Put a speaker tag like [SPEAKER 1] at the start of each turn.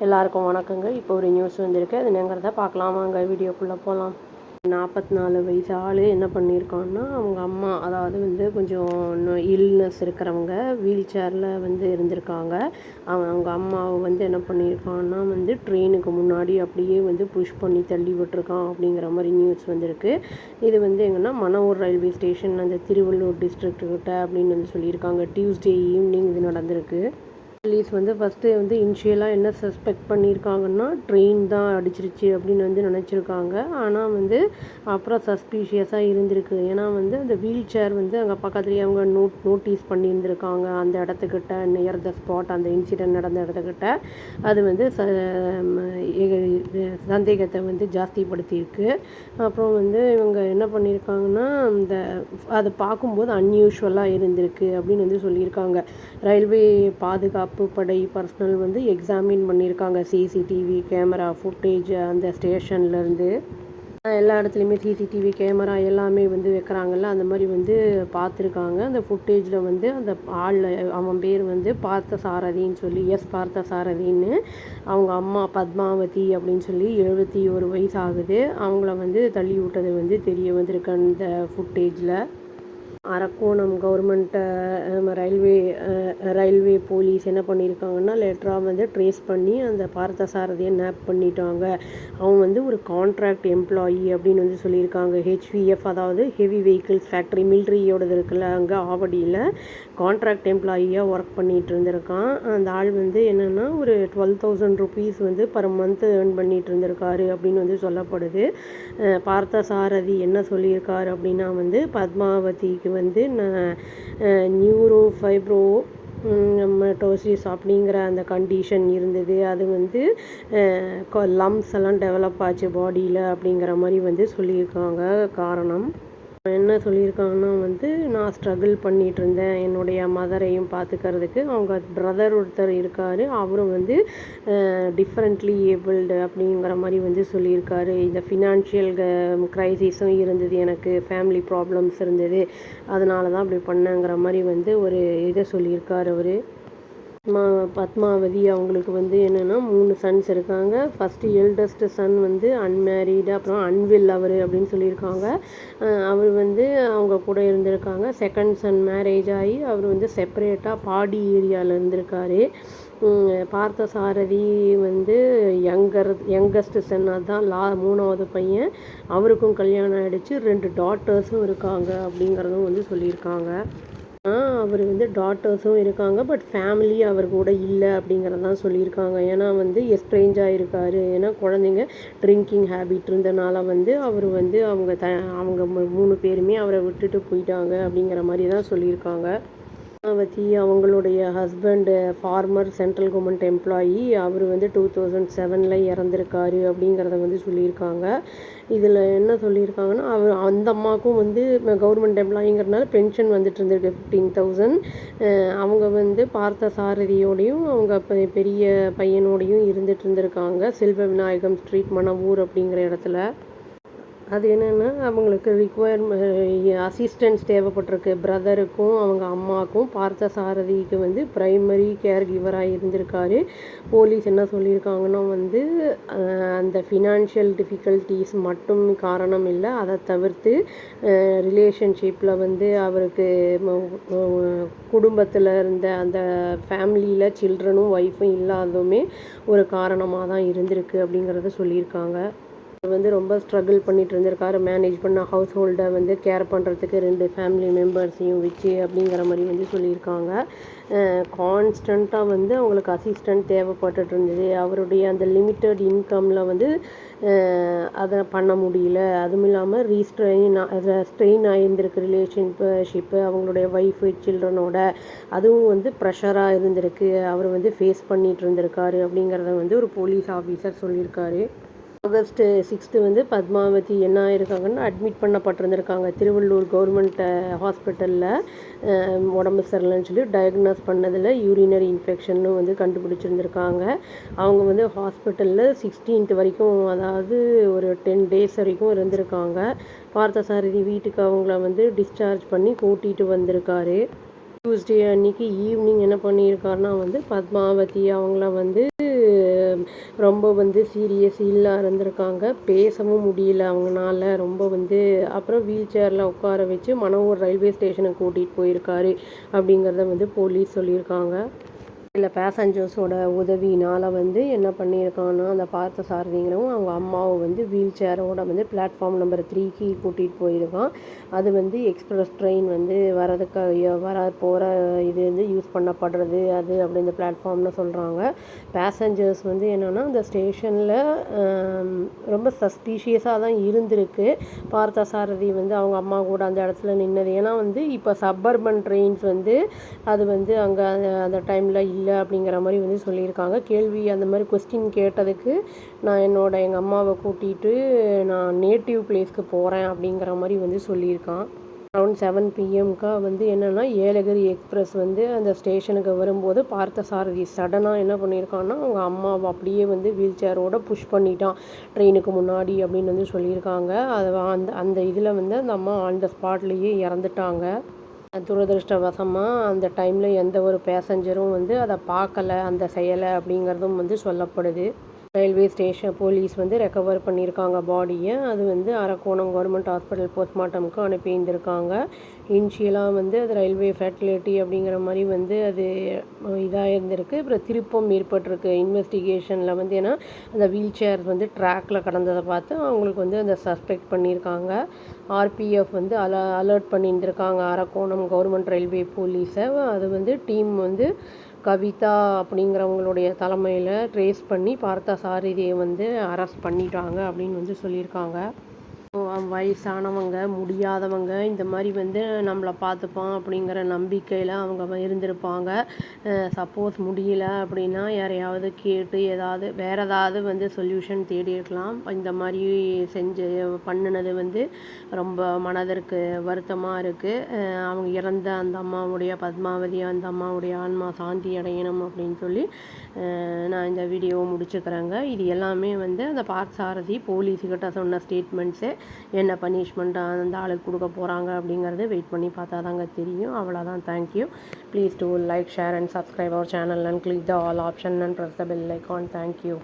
[SPEAKER 1] எல்லாருக்கும் வணக்கங்க. இப்போ ஒரு நியூஸ் வந்திருக்கு. அது என்னங்கிறத பார்க்கலாம் வாங்க. வீடியோக்குள்ளே போகலாம். 44 வயசு ஆள் என்ன பண்ணியிருக்கான்னா, அவங்க அம்மா அதாவது கொஞ்சம் இல்னஸ் இருக்கிறவங்க வீல் சேரில் இருந்திருக்காங்க. அவங்க அம்மாவை என்ன பண்ணியிருக்கான்னா ட்ரெயினுக்கு முன்னாடி அப்படியே புஷ் பண்ணி தள்ளி விட்டுருக்கான் அப்படிங்கிற மாதிரி நியூஸ் வந்திருக்கு. இது எங்கன்னா மணவூர் ரயில்வே ஸ்டேஷன் அந்த திருவள்ளூர் டிஸ்ட்ரிக்ட்கிட்ட அப்படின்னு சொல்லியிருக்காங்க. டியூஸ்டே ஈவினிங் இது நடந்திருக்கு. போலீஸ் ஃபஸ்ட்டு இனிஷியலாக என்ன சஸ்பெக்ட் பண்ணியிருக்காங்கன்னா ட்ரெயின் தான் அடிச்சிருச்சு அப்படின்னு நினச்சிருக்காங்க. ஆனால் அப்புறம் சஸ்பீஷியஸாக இருந்திருக்கு. ஏன்னா அந்த வீல் சேர் அங்கே பக்கத்துலேயே அவங்க நோட்டீஸ் பண்ணியிருந்திருக்காங்க. அந்த இடத்துக்கிட்ட நியர் த ஸ்பாட் அந்த இன்சிடென்ட் நடந்த இடத்துக்கிட்ட அது சந்தேகத்தை ஜாஸ்திப்படுத்தியிருக்கு. அப்புறம் இவங்க என்ன பண்ணியிருக்காங்கன்னா அதை பார்க்கும்போது அன்யூஷுவலாக இருந்திருக்கு அப்படின்னு சொல்லியிருக்காங்க. ரயில்வே பாதுகாப்பு படை பர்சனல் எக்ஸாமின் பண்ணியிருக்காங்க சிசிடிவி கேமரா ஃபுட்டேஜ் அந்த ஸ்டேஷன்லேருந்து. எல்லா இடத்துலையுமே சிசிடிவி கேமரா எல்லாமே வைக்கிறாங்கல்ல, அந்த மாதிரி பார்த்துருக்காங்க. அந்த ஃபுட்டேஜில் அந்த ஆள் அவன் பேர் பார்த்தசாரதின்னு சொல்லி பார்த்தசாரதின்னு அவங்க அம்மா பத்மாவதி அப்படின்னு சொல்லி 71 வயசு ஆகுது. அவங்கள தள்ளி விட்டது தெரிய வந்திருக்கு அந்த ஃபுட்டேஜில். அரக்கோணம் கவர்மெண்ட் ரயில்வே போலீஸ் என்ன பண்ணியிருக்காங்கன்னா லேட்டராக ட்ரேஸ் பண்ணி அந்த பார்த்தசாரதியை நேப் பண்ணிட்டாங்க. அவன் ஒரு கான்ட்ராக்ட் எம்ப்ளாயி அப்படின்னு சொல்லியிருக்காங்க. ஹெச்விஎஃப் அதாவது ஹெவி வெஹிக்கிள்ஸ் ஃபேக்ட்ரி மிலிட்ரியோடது இருக்குல்ல, அங்கே ஆவடியில் கான்ட்ராக்ட் எம்ப்ளாயியாக ஒர்க் பண்ணிகிட்டு இருந்திருக்கான். அந்த ஆள் என்னென்னா ஒரு 12,000 ருபீஸ் பர் மந்த் ஏர்ன் பண்ணிகிட்டு இருந்திருக்காரு அப்படின்னு சொல்லப்படுது. பார்த்தசாரதி என்ன சொல்லியிருக்காரு அப்படின்னா பத்மாவதிக்கு நியூரோ ஃபைப்ரோ மட்டோசிஸ் அப்படிங்கிற அந்த கண்டிஷன் இருந்தது. அது லம்ஸ் எல்லாம் டெவலப் ஆச்சு பாடியில் அப்படிங்கிற மாதிரி சொல்லியிருக்காங்க. காரணம் என்ன சொல்லியிருக்காங்கன்னா நான் ஸ்ட்ரகிள் பண்ணிகிட்டு இருந்தேன் என்னுடைய மதரையும் பார்த்துக்கிறதுக்கு. அவங்க பிரதர் ஒருத்தர் இருக்கார், அவரும் டிஃப்ரெண்ட்லி ஏபிள்டு அப்படிங்கிற மாதிரி சொல்லியிருக்காரு. இந்த ஃபினான்ஷியல் க்ரைசிஸும் இருந்தது, எனக்கு ஃபேமிலி ப்ராப்ளம்ஸ் இருந்தது, அதனால தான் அப்படி பண்ணேங்கிற மாதிரி ஒரு இதை சொல்லியிருக்கார் அவர். பத்மாவதி அவங்களுக்கு என்னென்னா 3 சன்ஸ் இருக்காங்க. ஃபஸ்ட்டு எல்டஸ்ட் சன் அன்மேரீடு, அப்புறம் அன்வில் அவர் அப்படின்னு சொல்லியிருக்காங்க. அவர் அவங்க கூட இருந்திருக்காங்க. செகண்ட் சன் மேரேஜ் ஆகி அவர் செப்பரேட்டாக பாடி ஏரியாவில் இருந்திருக்காரு. பார்த்தசாரதி யங்கஸ்ட் சன், அதுதான் 3வது பையன். அவருக்கும் கல்யாணம் ஆகிடுச்சு, 2 டாட்டர்ஸும் இருக்காங்க அப்படிங்கிறதும் சொல்லியிருக்காங்க. அவர் டாட்டர்ஸும் இருக்காங்க, பட் ஃபேமிலி அவர் கூட இல்லை அப்படிங்கிறதான் சொல்லியிருக்காங்க. ஏன்னா எஸ்ட்ரேஞ்சாக இருக்கார். ஏன்னா குழந்தைங்க ட்ரிங்கிங் ஹேபிட் இருந்தனால அவர் அவங்க 3 பேருமே அவரை விட்டுட்டு போயிட்டாங்க அப்படிங்கிற மாதிரி தான் சொல்லியிருக்காங்க. பத்மாவதி அவங்களுடைய husband former central government employee, அவர் 2007 இறந்துருக்காரு அப்படிங்கிறத சொல்லியிருக்காங்க. இதில் என்ன சொல்லியிருக்காங்கன்னா அந்த அம்மாவுக்கும் கவர்மெண்ட் எம்ப்ளாயிங்கிறதுனால பென்ஷன் இருந்திருக்கு 15,000. அவங்க பார்த்தசாரதியோடையும் அவங்க பெரிய பையனோடையும் இருந்துகிட்டு செல்வ விநாயகம் ஸ்ட்ரீட் மணவூர் அப்படிங்கிற இடத்துல. அது என்னென்னா அவங்களுக்கு அசிஸ்டன்ஸ் தேவைப்பட்டிருக்கு. பிரதருக்கும் அவங்க அம்மாவுக்கும் பார்த்தசாரதிக்கு ப்ரைமரி கேர் கிவராக இருந்திருக்காரு. போலீஸ் என்ன சொல்லியிருக்காங்கன்னா அந்த ஃபினான்ஷியல் டிஃபிகல்ட்டிஸ் மட்டும் காரணம் இல்லை, அதை தவிர்த்து ரிலேஷன்ஷிப்பில் அவருக்கு குடும்பத்தில் இருந்த அந்த ஃபேமிலியில் சில்ட்ரனும் ஒய்ஃபும் இல்லாததுமே ஒரு காரணமாக தான் இருந்திருக்கு அப்படிங்கிறத சொல்லியிருக்காங்க. ரொம்ப ஸ்ட்ரகிள் பண்ணிட்டு இருந்திருக்காரு. மேனேஜ் பண்ண ஹவுஸ் ஹோல்டை கேர் பண்ணுறதுக்கு 2 ஃபேமிலி மெம்பர்ஸையும் வச்சு அப்படிங்கிற மாதிரி சொல்லியிருக்காங்க. கான்ஸ்டண்ட்டாக அவங்களுக்கு அசிஸ்டண்ட் தேவைப்பட்டுட்டு இருந்தது. அவருடைய அந்த லிமிட்டட் இன்கமில் அதை பண்ண முடியல. அதுவும் இல்லாமல் ஸ்ட்ரெயின் ஆகியிருந்திருக்கு ரிலேஷன்ஷிப்பு அவங்களுடைய ஒய்ஃபு சில்ட்ரனோட. அதுவும் ப்ரெஷராக இருந்திருக்கு. அவர் ஃபேஸ் பண்ணிகிட்டு இருந்திருக்காரு அப்படிங்கிறத ஒரு போலீஸ் ஆஃபீஸர் சொல்லியிருக்காரு. ஆகஸ்ட் 6 பத்மாவதி என்ன ஆயிருக்காங்கன்னா அட்மிட் பண்ணப்பட்டிருந்திருக்காங்க திருவள்ளூர் கவர்மெண்ட் ஹாஸ்பிட்டலில். உடம்பு சரியில்லைன்னு சொல்லி டயக்னோஸ் பண்ணதில் யூரினரி இன்ஃபெக்ஷன்னு கண்டுபிடிச்சிருந்துருக்காங்க. அவங்க ஹாஸ்பிட்டலில் 16th வரைக்கும், அதாவது ஒரு 10 days வரைக்கும் இருந்திருக்காங்க. பார்த்தசாரதி வீட்டுக்கு அவங்கள டிஸ்சார்ஜ் பண்ணி கூட்டிகிட்டு வந்திருக்காரு. டியூஸ்டே அன்னைக்கு ஈவினிங் என்ன பண்ணியிருக்காருன்னா பத்மாவதி அவங்கள ரொம்ப வந்து சீரியஸ் இல்லாக இருந்திருக்காங்க. பேசவும் முடியல அவங்கனால. ரொம்ப வந்து அப்புறம் வீல் சேரில் உட்கார வச்சு மனோகர் ரயில்வே ஸ்டேஷனுக்கு கூட்டிகிட்டு போயிருக்காரு அப்படிங்கிறத வந்து போலீஸ் சொல்லியிருக்காங்க. சில பேசஞ்சர்ஸோட உதவினால் வந்து என்ன பண்ணியிருக்கான்னா, அந்த பார்த்தசாரதிங்கிறவங்க அவங்க அம்மாவை வந்து வீல் சேரோட வந்து பிளாட்ஃபார்ம் நம்பர் 3க்கு கூட்டிகிட்டு போயிருக்கான். அது வந்து எக்ஸ்பிரஸ் ட்ரெயின் வந்து போகிற இது வந்து யூஸ் பண்ணப்படுறது அது அப்படி இந்த பிளாட்ஃபார்ம்னு சொல்கிறாங்க. பேசஞ்சர்ஸ் வந்து என்னென்னா அந்த ஸ்டேஷனில் ரொம்ப சஸ்பீஷியஸாக தான் இருந்திருக்கு. பார்த்தசாரதி வந்து அவங்க அம்மா கூட அந்த இடத்துல நின்னது. ஏன்னா வந்து இப்போ சப்பர்பன் ட்ரெயின்ஸ் வந்து அது வந்து அங்கே அந்த டைமில் இல்லை அப்படிங்கிற மாதிரி வந்து சொல்லியிருக்காங்க. கேள்வி அந்த மாதிரி கொஸ்டின் கேட்டதுக்கு நான் எங்கள் அம்மாவை கூட்டிகிட்டு நான் நேட்டிவ் பிளேஸ்க்கு போகிறேன் அப்படிங்கிற மாதிரி வந்து சொல்லியிருக்கான். அரௌண்ட் 7 PM வந்து என்னென்னா ஏலகிரி எக்ஸ்பிரஸ் வந்து அந்த ஸ்டேஷனுக்கு வரும்போது பார்த்தசாரதி சடனாக என்ன பண்ணியிருக்கான்னா அவங்க அம்மாவை அப்படியே வந்து வீல் சேரோட புஷ் பண்ணிட்டான் ட்ரெயினுக்கு முன்னாடி அப்படின்னு வந்து சொல்லியிருக்காங்க. அது அந்த இதில் வந்து அந்த அம்மா ஆன் த ஸ்பாட்லேயே இறந்துட்டாங்க. துரதிருஷ்டவசமாக அந்த டைமில் எந்த ஒரு பேசஞ்சரும் வந்து அதை பார்க்கல அந்த செயலை அப்படிங்கிறதும் வந்து சொல்லப்படுது. ரயில்வே ஸ்டேஷன் போலீஸ் வந்து ரெக்கவர் பண்ணியிருக்காங்க பாடியை. அது வந்து அரக்கோணம் கவர்மெண்ட் ஹாஸ்பிட்டல் போஸ்ட்மார்ட்டமுக்கு அனுப்பியிருந்திருக்காங்க. இனிஷியலாக வந்து அது ரயில்வே ஃபேட்டலிட்டி அப்படிங்கிற மாதிரி வந்து அது இதாக இருந்திருக்கு. அப்புறம் திருப்பம் ஏற்பட்டிருக்கு இன்வெஸ்டிகேஷனில் வந்து. ஏன்னா அந்த வீல் சேர் வந்து ட்ராக்கில் கடந்ததை பார்த்து அவங்களுக்கு வந்து அந்த சஸ்பெக்ட் பண்ணியிருக்காங்க. ஆர்பிஎஃப் வந்து அலர்ட் பண்ணியிருந்திருக்காங்க அரக்கோணம் கவர்மெண்ட் ரயில்வே போலீஸை. அது வந்து டீம் வந்து கவிதா அப்படிங்கிறவங்களுடைய தலைமையில் ட்ரேஸ் பண்ணி பார்த்தசாரதியை வந்து அரெஸ்ட் பண்ணிட்டாங்க அப்படின்னு வந்து சொல்லியிருக்காங்க. வயசானவங்க முடியாதவங்க இந்த மாதிரி வந்து நம்மளை பார்த்துப்பான் அப்படிங்கிற நம்பிக்கையில் அவங்க இருந்திருப்பாங்க. சப்போஸ் முடியல அப்படின்னா யாரையாவது கேட்டு வேறு ஏதாவது வந்து சொல்யூஷன் தேடி இருக்கலாம். இந்த மாதிரி பண்ணினது வந்து ரொம்ப மனதிற்கு வருத்தமாக இருக்குது. அவங்க இறந்த அந்த அம்மாவுடைய பத்மாவதி அந்த அம்மாவுடைய ஆன்மா சாந்தி அடையணும் அப்படின்னு சொல்லி நான் இந்த வீடியோவை முடிச்சுக்கிறேங்க. இது எல்லாமே வந்து அந்த பார்த்தசாரதி போலீஸுக்கிட்ட சொன்ன ஸ்டேட்மெண்ட்ஸு. என்ன பனிஷ்மெண்ட் அந்த ஆளுக்கு கொடுக்க போகிறாங்க அப்படிங்கிறது வெயிட் பண்ணி பார்த்தா தாங்க தெரியும். அவ்வளோதான். Thank you. Please do like, share and subscribe our channel and click the all option and press the bell icon. Thank you.